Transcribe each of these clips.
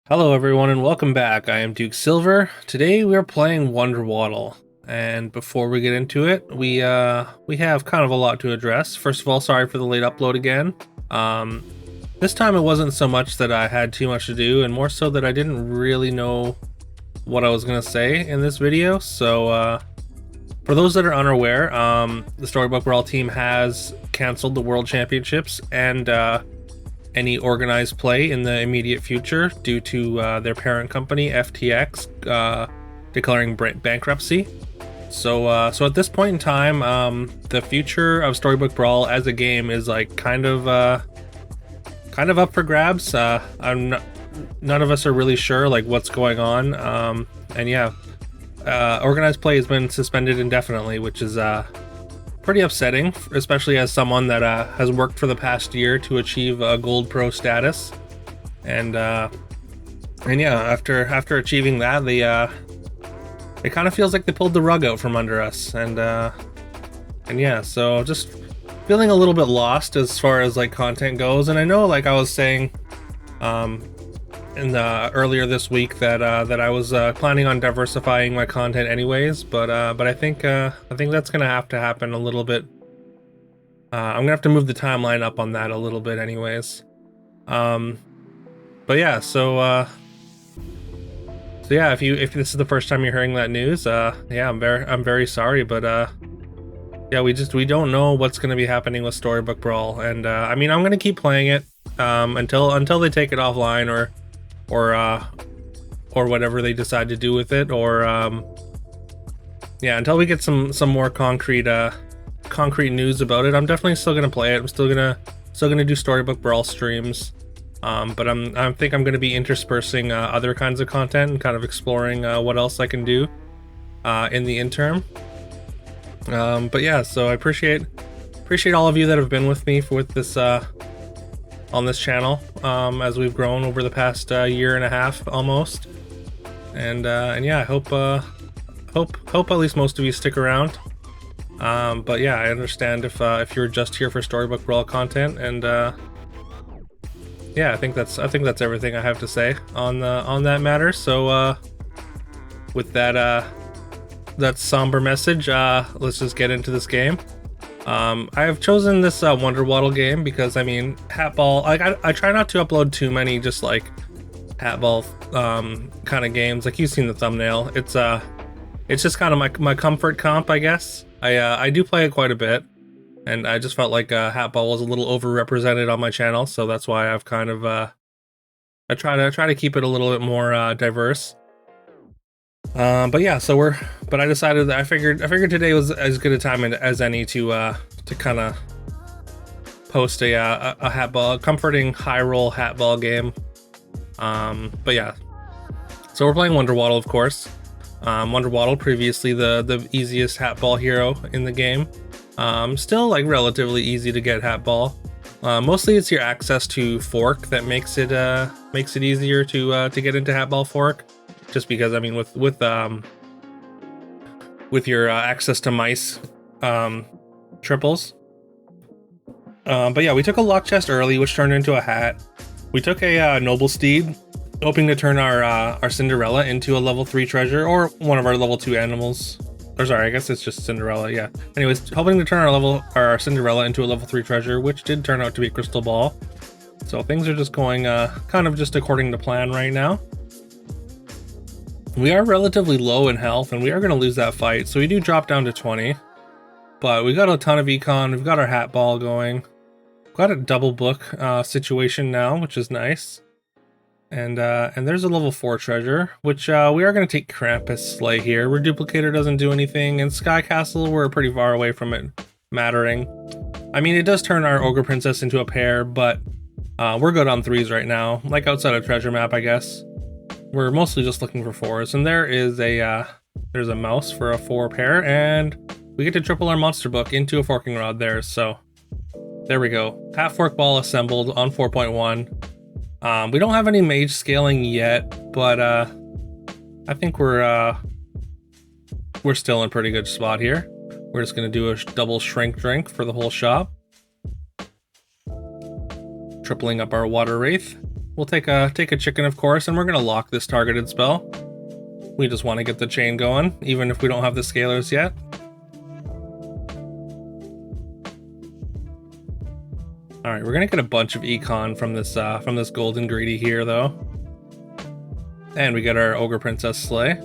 Hello everyone and welcome back. I am Duke Silver. Today we are playing Waddle, and before we get into it, we have kind of a lot to address. First of all, sorry for the late upload again. This time it wasn't so much that I had too much to do, and more so that I didn't really know what I was gonna say in this video. So for those that are unaware, the Storybook Brawl team has canceled the World Championships and any organized play in the immediate future due to their parent company FTX declaring bankruptcy. So at this point in time, the future of Storybook Brawl as a game is like kind of up for grabs. None of us are really sure like what's going on, and yeah, organized play has been suspended indefinitely, which is pretty upsetting, especially as someone that has worked for the past year to achieve a gold pro status, and yeah, after achieving that, it kind of feels like they pulled the rug out from under us, and yeah, so just feeling a little bit lost as far as like content goes. And I know, like I was saying earlier this week, that I was planning on diversifying my content anyways, but I think that's gonna have to happen a little bit. I'm gonna have to move the timeline up on that a little bit anyways. But yeah, so yeah, if this is the first time you're hearing that news, yeah, I'm very sorry, but yeah, we don't know what's gonna be happening with Storybook Brawl, and I mean, I'm gonna keep playing it until they take it offline, or whatever they decide to do with it, or yeah, until we get some more concrete news about it. I'm definitely still gonna play it. I'm still gonna do Storybook Brawl streams, but I think I'm gonna be interspersing other kinds of content and kind of exploring what else I can do in the interim. But yeah, so I appreciate all of you that have been with me with this on this channel as we've grown over the past year and a half almost, and yeah, I hope at least most of you stick around. But yeah, I understand if you're just here for Storybook Brawl content, and yeah, I think that's everything I have to say on that matter. So with that somber message, let's just get into this game. I have chosen this Waddle game because, I mean, Hatball, I try not to upload too many just like Hatball kind of games. Like, you've seen the thumbnail. It's just kind of my comfort comp, I guess. I do play it quite a bit, and I just felt like Hatball was a little overrepresented on my channel, so that's why I've kind of I try to keep it a little bit more diverse. But yeah, but I decided that I figured today was as good a time as any to kind of post a Hatball, comforting high roll Hatball game. But yeah, so we're playing Waddle, of course. Waddle, previously the easiest Hatball hero in the game. Still like relatively easy to get Hatball. Mostly it's your access to fork that makes it easier to get into Hatball fork. Just because, I mean, with your access to mice triples. But yeah, we took a lock chest early, which turned into a hat. We took a noble steed, hoping to turn our Cinderella into a level 3 treasure, or one of our level 2 animals. Or sorry, I guess it's just Cinderella, yeah. Anyways, hoping to turn our Cinderella into a level 3 treasure, which did turn out to be a crystal ball. So things are just going kind of just according to plan right now. We are relatively low in health, and we are going to lose that fight, so we do drop down to 20. But we got a ton of econ, we've got our hat ball going. We've got a double book situation now, which is nice. And there's a level 4 treasure, which we are going to take Krampus Slay here. Reduplicator doesn't do anything, and Sky Castle, we're pretty far away from it mattering. I mean, it does turn our Ogre Princess into a pair, but we're good on 3s right now, like outside of treasure map, I guess. We're mostly just looking for 4s, and there is there's a mouse for a 4 pair, and we get to triple our monster book into a forking rod there. So there we go. Half fork ball assembled on 4.1. We don't have any mage scaling yet, but I think we're still in a pretty good spot here. We're just gonna do a double shrink drink for the whole shop, tripling up our water wraith. we'll take a chicken, of course, and we're gonna lock this targeted spell. We just want to get the chain going, even if we don't have the scalars yet. All right, we're gonna get a bunch of econ from this golden greedy here, though, and we get our ogre princess slay.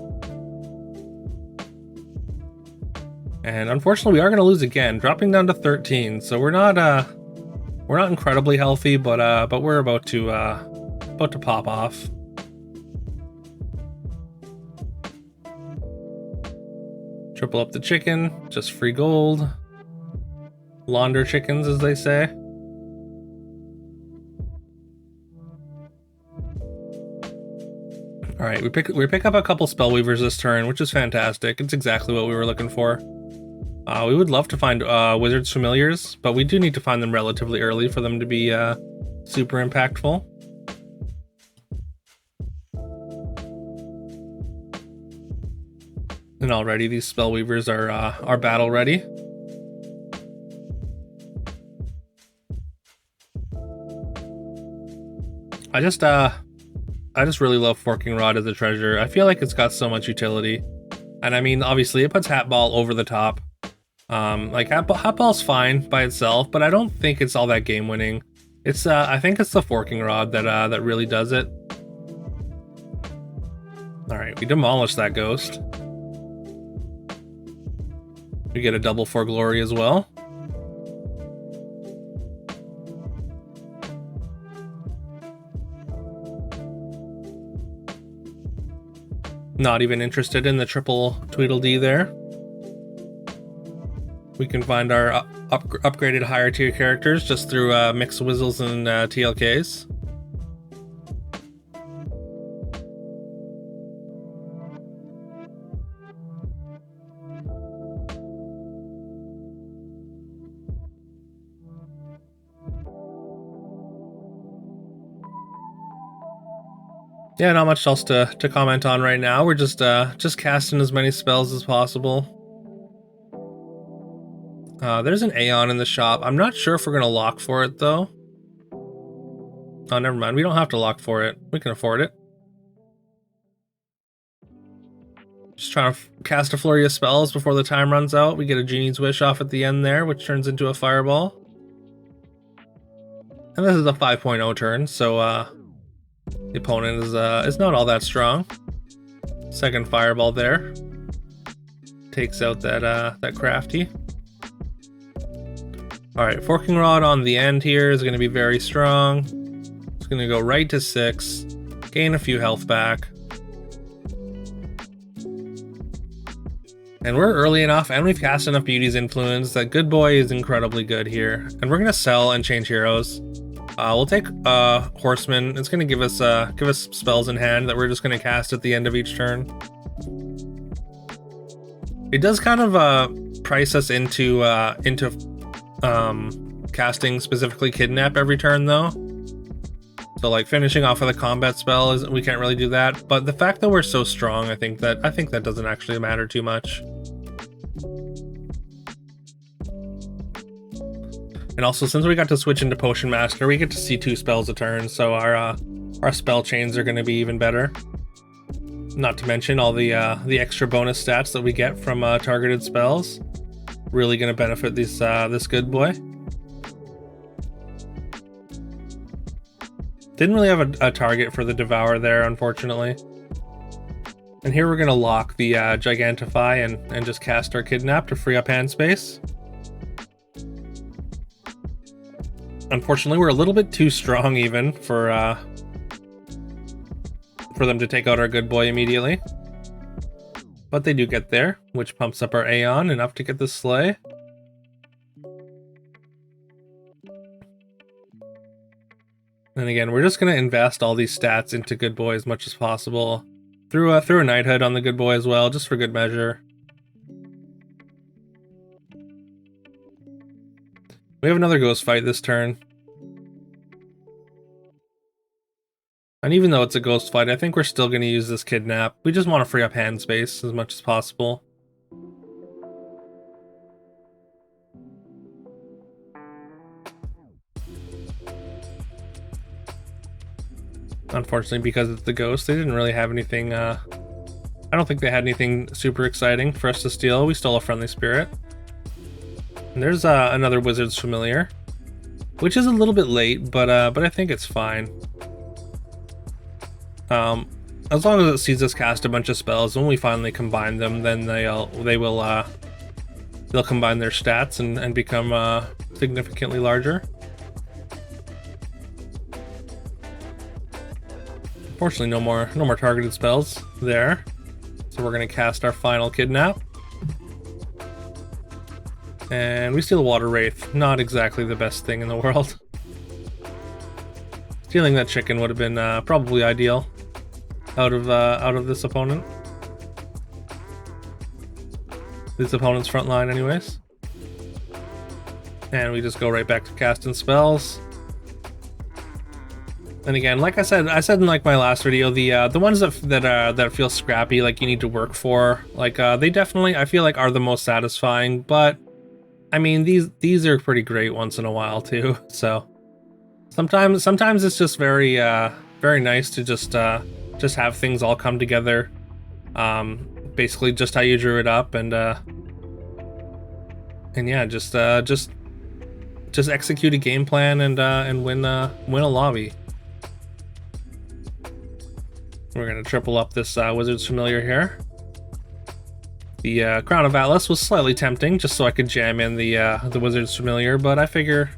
And unfortunately, we are gonna lose again, dropping down to 13. So we're not incredibly healthy, but we're about to pop off. Triple up the chicken, just free gold. Launder chickens, as they say. All right, we pick up a couple Spellweavers this turn, which is fantastic. It's exactly what we were looking for. We would love to find Wizards Familiars, but we do need to find them relatively early for them to be super impactful. And already these Spellweavers are battle ready. I just really love Forking Rod as a treasure. I feel like it's got so much utility. And I mean, obviously it puts Hatball over the top. Like Hatball's fine by itself, but I don't think it's all that game winning. It's I think it's the Forking Rod that really does it. All right, we demolish that ghost. We get a double for glory as well. Not even interested in the triple Tweedledee there. We can find our upgraded higher tier characters just through Mix Wizzles and TLKs. Yeah, not much else to comment on right now. We're just casting as many spells as possible. There's an Aeon in the shop. I'm not sure if we're gonna lock for it though. Oh, never mind. We don't have to lock for it. We can afford it. Just trying to cast a flurry of spells before the time runs out. We get a Genie's Wish off at the end there, which turns into a Fireball. And this is a 5.0 turn, so the opponent is not all that strong. Second Fireball there. Takes out that Crafty. Alright, Forking Rod on the end here is going to be very strong. It's going to go right to 6. Gain a few health back. And we're early enough, and we've cast enough Beauty's Influence that Good Boy is incredibly good here. And we're going to sell and change heroes. We'll take Horseman. It's going to give us spells in hand that we're just going to cast at the end of each turn. It does kind of price us into casting specifically Kidnap every turn though. So like finishing off with a combat spell we can't really do that. But the fact that we're so strong, I think that doesn't actually matter too much. And also, since we got to switch into Potion Master, we get to see 2 spells a turn, so our spell chains are going to be even better. Not to mention all the extra bonus stats that we get from targeted spells. Really going to benefit this Good Boy. Didn't really have a target for the Devour there, unfortunately. And here we're going to lock the Gigantify and just cast our Kidnap to free up hand space. Unfortunately, we're a little bit too strong even for them to take out our Good Boy immediately. But they do get there, which pumps up our Aeon enough to get the Slay. And again, we're just going to invest all these stats into Good Boy as much as possible. Through a Knighthood on the Good Boy as well, just for good measure. We have another Ghost Fight this turn. And even though it's a Ghost Fight, I think we're still going to use this Kidnap. We just want to free up hand space as much as possible. Unfortunately, because it's the ghost, they didn't really have anything, I don't think they had anything super exciting for us to steal. We stole a friendly spirit. And there's another wizard's familiar, which is a little bit late, but I think it's fine. As long as it sees us cast a bunch of spells, when we finally combine them, then they'll combine their stats and become significantly larger. Unfortunately, no more targeted spells there. So we're gonna cast our final kidnap. And we steal a water wraith. Not exactly the best thing in the world. Stealing that chicken would have been probably ideal out of this opponent. This opponent's front line, anyways. And we just go right back to casting spells. And again, like I said in like my last video, the ones that feel scrappy, like you need to work for, like they definitely, I feel like, are the most satisfying. But I mean, these are pretty great once in a while too. So sometimes it's just very nice to just have things all come together, basically just how you drew it up, and yeah, just execute a game plan and win a lobby. We're gonna triple up this wizard's familiar here. The Crown of Atlas was slightly tempting, just so I could jam in the wizard's familiar, but I figure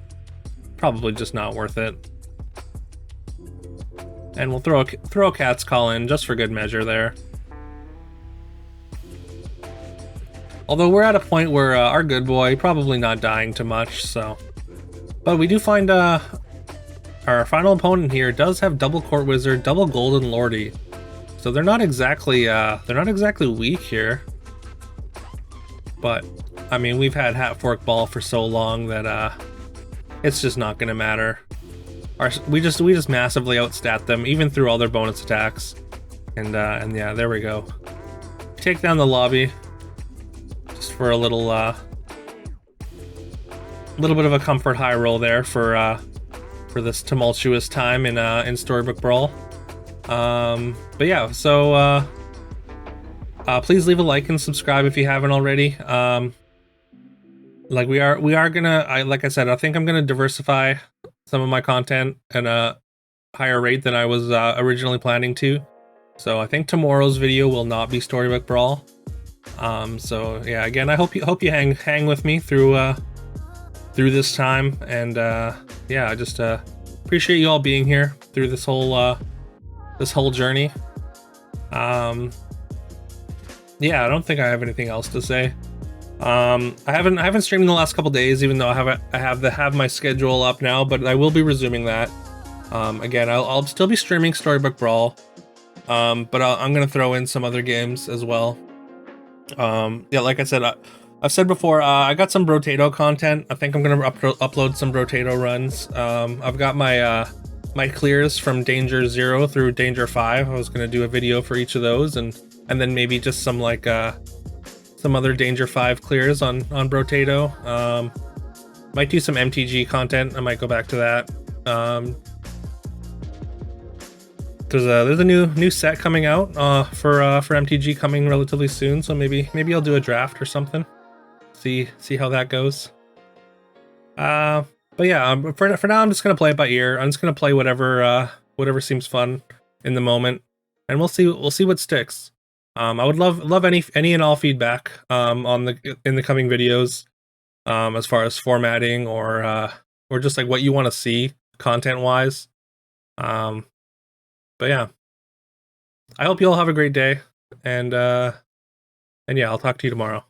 probably just not worth it. And we'll throw a cat's call in just for good measure there. Although we're at a point where our good boy probably not dying too much, so. But we do find our final opponent here does have double court wizard, double golden lordy, so they're not exactly weak here. But I mean, we've had hat fork ball for so long that it's just not gonna matter. We just massively outstat them, even through all their bonus attacks, and yeah, there we go. Take down the lobby just for a little bit of a comfort high roll there for this tumultuous time in Storybook Brawl. But yeah, so please leave a like and subscribe if you haven't already. Like we are gonna, like I said, I think I'm gonna diversify some of my content at a higher rate than I was originally planning to. So I think tomorrow's video will not be Storybook Brawl. So yeah, again, I hope you hang with me through this time, and yeah, I just appreciate you all being here through this whole journey. Yeah, I don't think I have anything else to say. I haven't streamed in the last couple days, even though I have my schedule up now, but I will be resuming that. Again, I'll still be streaming Storybook Brawl, but I'm gonna throw in some other games as well. Yeah, like I said, I've said before, I got some Brotato content. I think I'm gonna upload some Brotato runs. I've got my clears from Danger 0 through Danger 5. I was gonna do a video for each of those, and then maybe just some like some other Danger 5 clears on Brotato. Might do some MTG content. I might go back to that. There's a new set coming out for MTG coming relatively soon, so maybe I'll do a draft or something. See how that goes. But yeah, for now I'm just gonna play it by ear. I'm just gonna play whatever seems fun in the moment, and we'll see what sticks. I would love any and all feedback in the coming videos, as far as formatting or just like what you want to see content wise. But yeah, I hope you all have a great day, and yeah, I'll talk to you tomorrow.